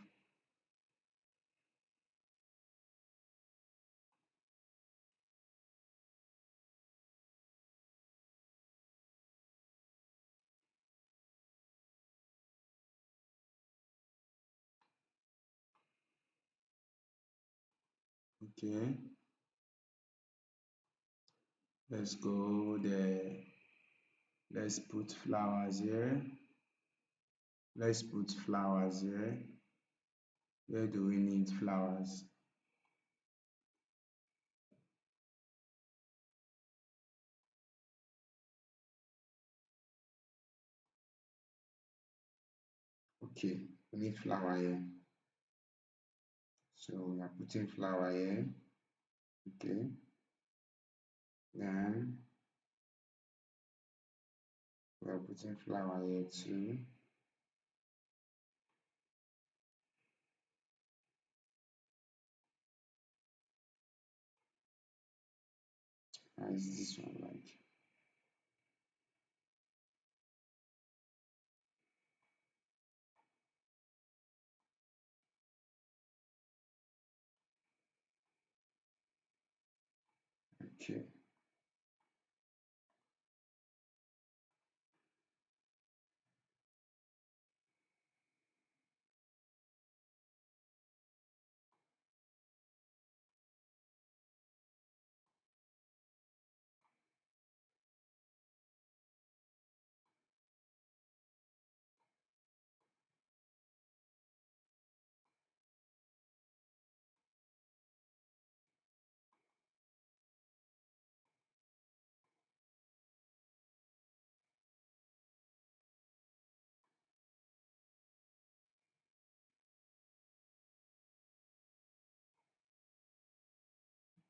B: Okay, let's go there. Let's put flowers here. Let's put flowers here. Where do we need flowers? Okay, we need flower here. So we are putting flower here. Okay, then we are putting flower here too. How is this one like? Okay,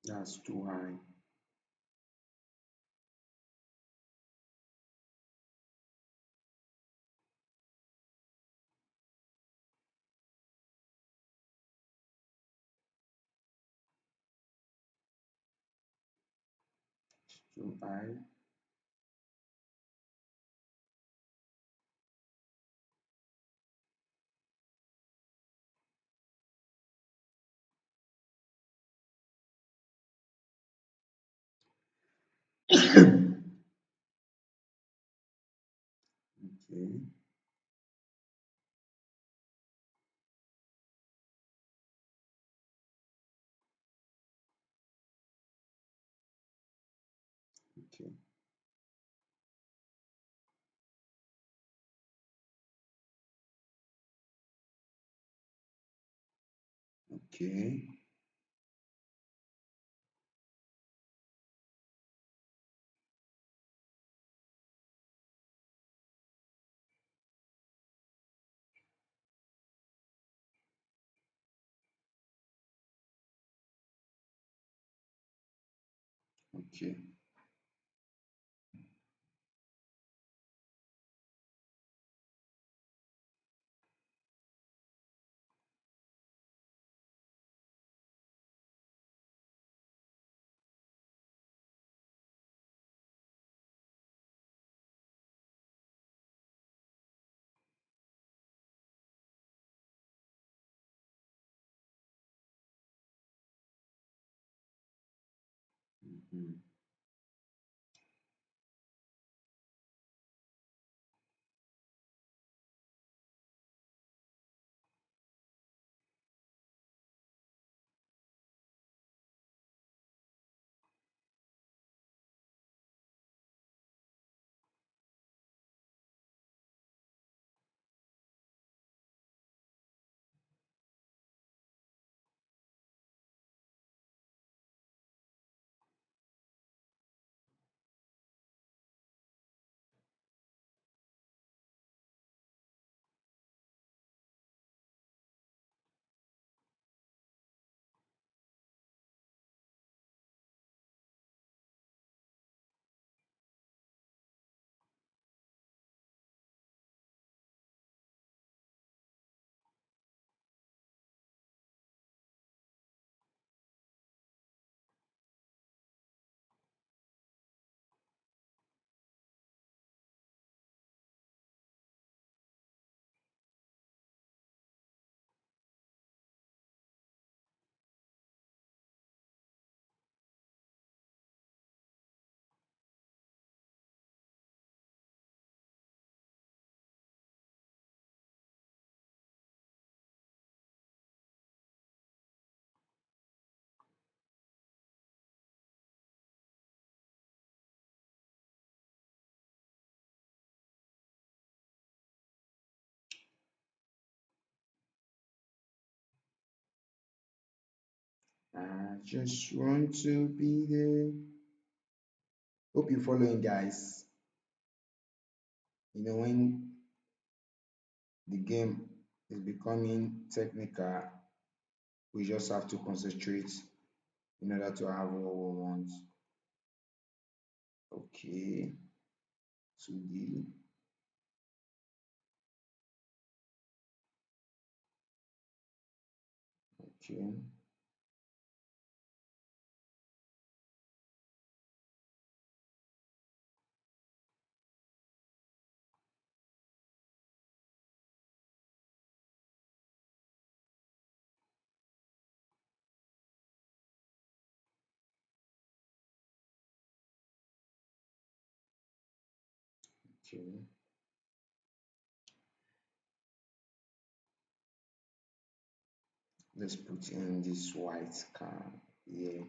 B: that's too high. Too high. Okay, okay, okay, okay, Mm. I just want to be there. Hope you're following, guys. When the game is becoming technical, we just have to concentrate in order to have what we want. Okay, 2D. Okay, okay. Let's put in this white car. Yeah,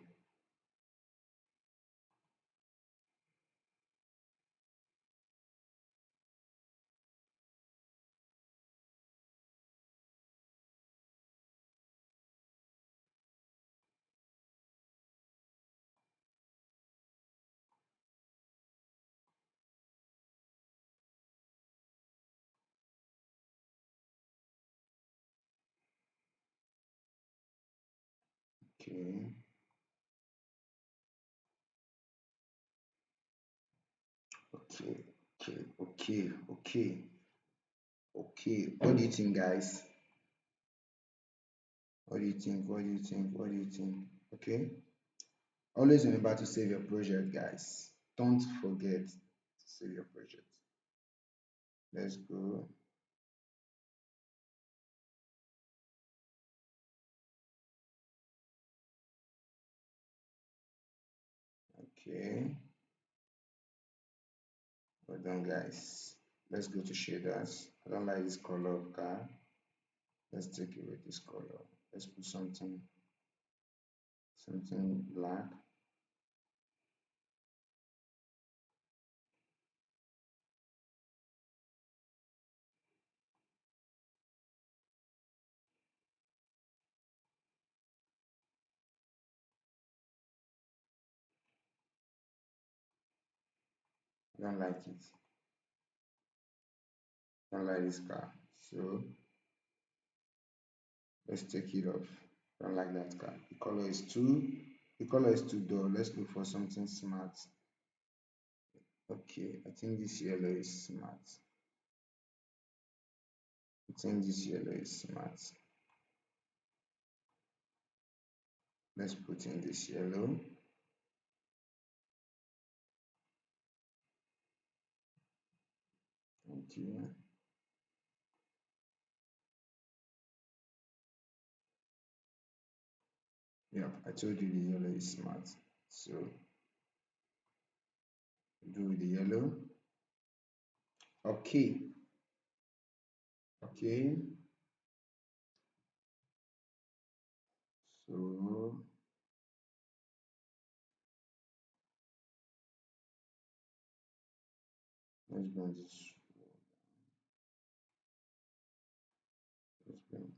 B: okay, okay, okay, okay, okay, okay. What do you think, guys? What do you think? What do you think? What do you think? Okay. Always remember to save your project, guys. Don't forget to save your project. Let's go. Okay. Well done, guys. Let's go to shaders. I don't like this color of car. Let's take away this color. Let's put something black. I don't like it. I don't like this car. So let's take it off. I don't like that car. The color is too dull. Let's look for something smart. Okay, I think this yellow is smart. I think this yellow is smart. Let's put in this yellow. Okay. Yeah, I told you the yellow is smart. So do with the yellow. Okay, okay. So let's bring this. Let's bring.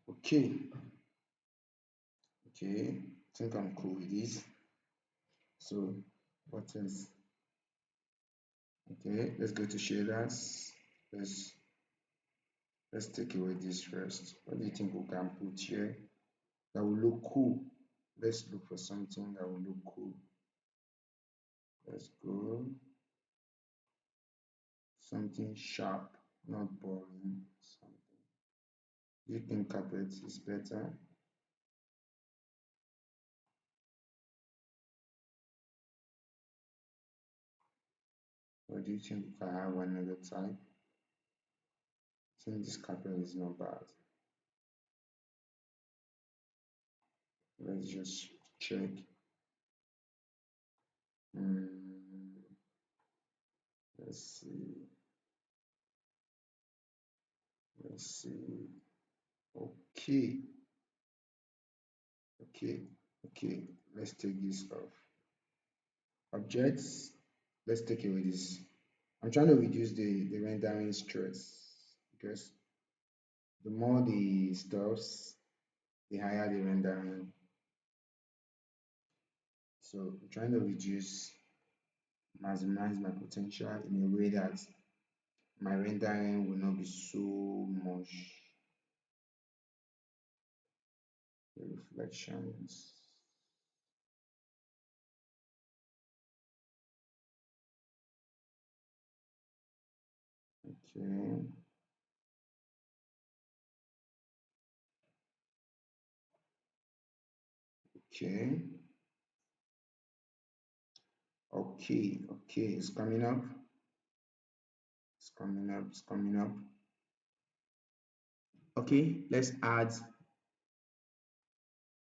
B: Okay, okay. I think I'm cool with this. So what else? Okay, let's go to shaders. Let's let's take away this first. What do you think we can put here that will look cool? Let's look for something that will look cool. Let's go something sharp, not boring. Something. Do you think carpet is better? Or do you think we can have another type? I think this carpet is not bad. Let's just check. Mm, let's see. Let's see. Okay. Okay. Okay. Let's take this off. Objects. Let's take away this. I'm trying to reduce the rendering stress because the more the stuffs, the higher the rendering. So I'm trying to reduce, maximize my potential in a way that my rendering will not be so much. The reflections. Okay. Okay. Okay. Okay. It's coming up. It's coming up. It's coming up. Okay. Let's add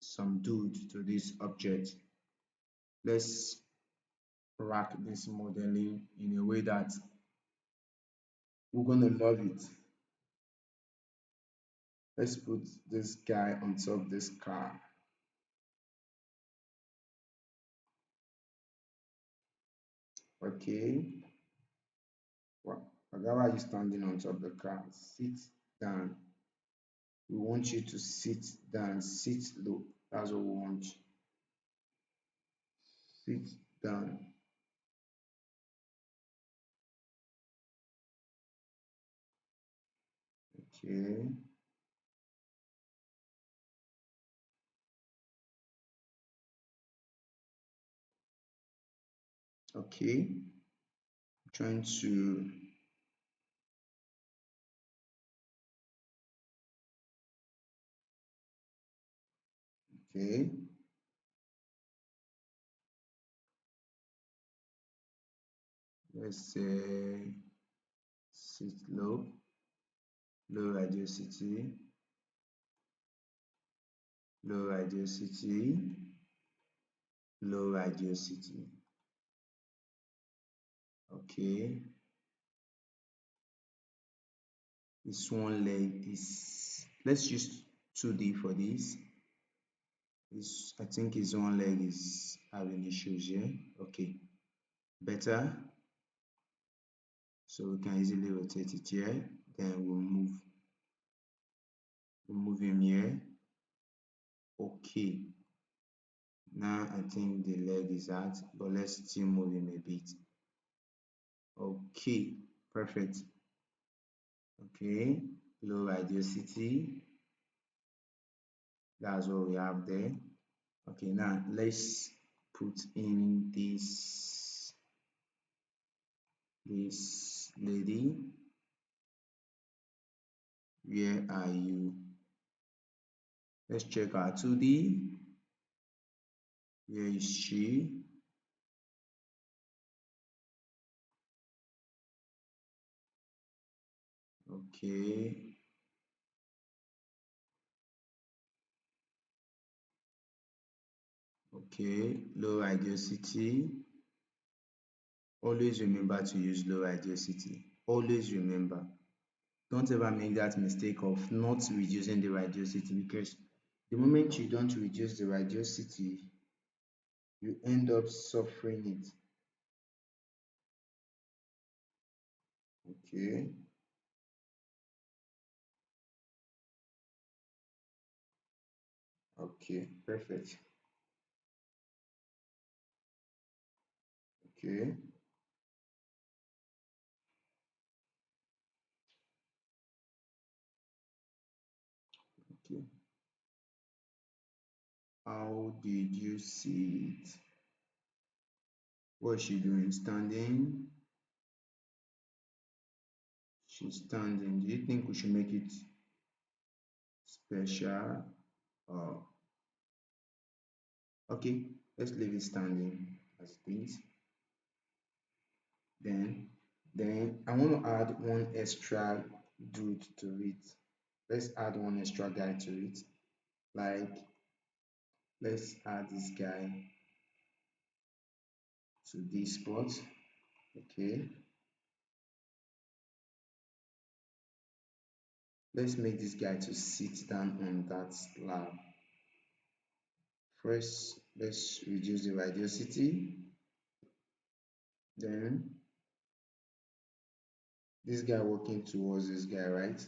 B: some dude to this object. Let's rack this modeling in a way that we're gonna love it. Let's put this guy on top of this car. Okay. Well, why are you standing on top of the car? Sit down. We want you to sit down, sit low. That's what we want. Sit down. Okay. Okay. I'm trying to. Okay. Let's say sit low, low radiosity, low radiosity, low radiosity. Okay. This one leg is, let's use 2D for this. This, I think his one leg is having issues here. Okay, better. So we can easily rotate it here. Then we'll move him here. Okay. Now I think the leg is out, but let's still move him a bit. Okay, perfect. Okay, low radiosity. That's what we have there. Okay, now let's put in this lady. Where are you? Let's check our 2D. Where is she? Okay, okay, low radiosity. Always remember to use low radiosity. Always remember. Don't ever make that mistake of not reducing the radiosity, because the moment you don't reduce the radiosity, you end up suffering it. Okay, okay, perfect. Okay, okay. How did you see it? What's she doing? Standing? She's standing. Do you think we should make it special? Or okay, let's leave it standing as it is. Then I want to add one extra dude to it. Let's add one extra guy to it. Like, let's add this guy to this spot. Okay, let's make this guy to sit down on that slab. First, let's reduce the radiosity. Then this guy walking towards this guy, right?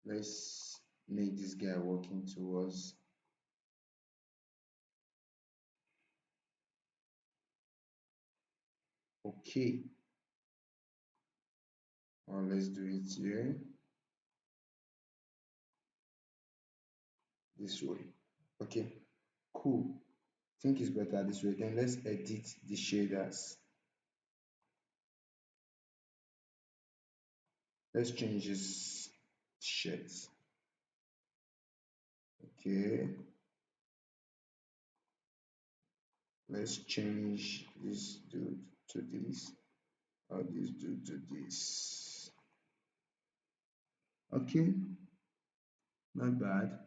B: Let's make this guy walking towards. Okay, or let's do it here this way. Okay, cool. Think it's better this way. Then let's edit the shaders. Let's change this shades. Okay, let's change this dude to this, or this dude to this. Okay, not bad.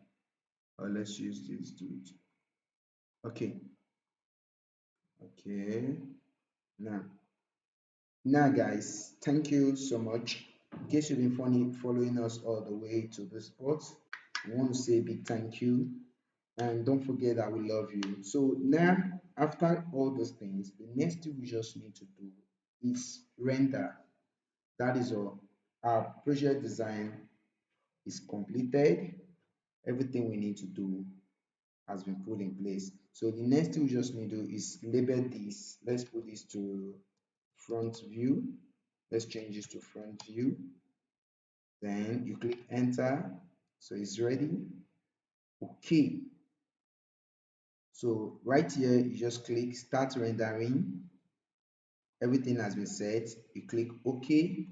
B: Or let's use this dude. Okay, okay. Now, guys, thank you so much. In case you've been following us all the way to this spot, I want to say a big thank you. And don't forget that we love you. So now, after all those things, the next thing we just need to do is render. That is all. Our project design is completed. Everything we need to do has been put in place. So the next thing we just need to do is label this. Let's put this to front view. Let's change this to front view. Then you click enter. So it's ready. Okay. So right here, you just click start rendering. Everything has been set. You click OK,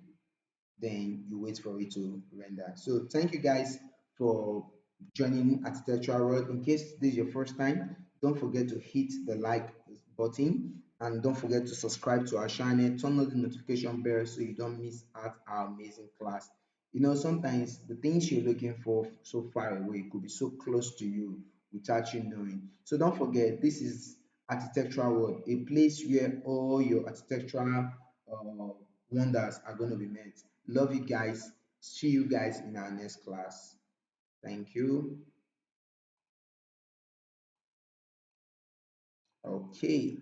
B: then you wait for it to render. So thank you guys for joining Architectural World. In case this is your first time, don't forget to hit the like button, and don't forget to subscribe to our channel. Turn on the notification bell so you don't miss out our amazing class. You know, sometimes the things you're looking for so far away could be so close to you without you knowing. So don't forget, this is Architectural World, a place where all your architectural wonders are going to be met. Love you guys. See you guys in our next class. Thank you. Okay.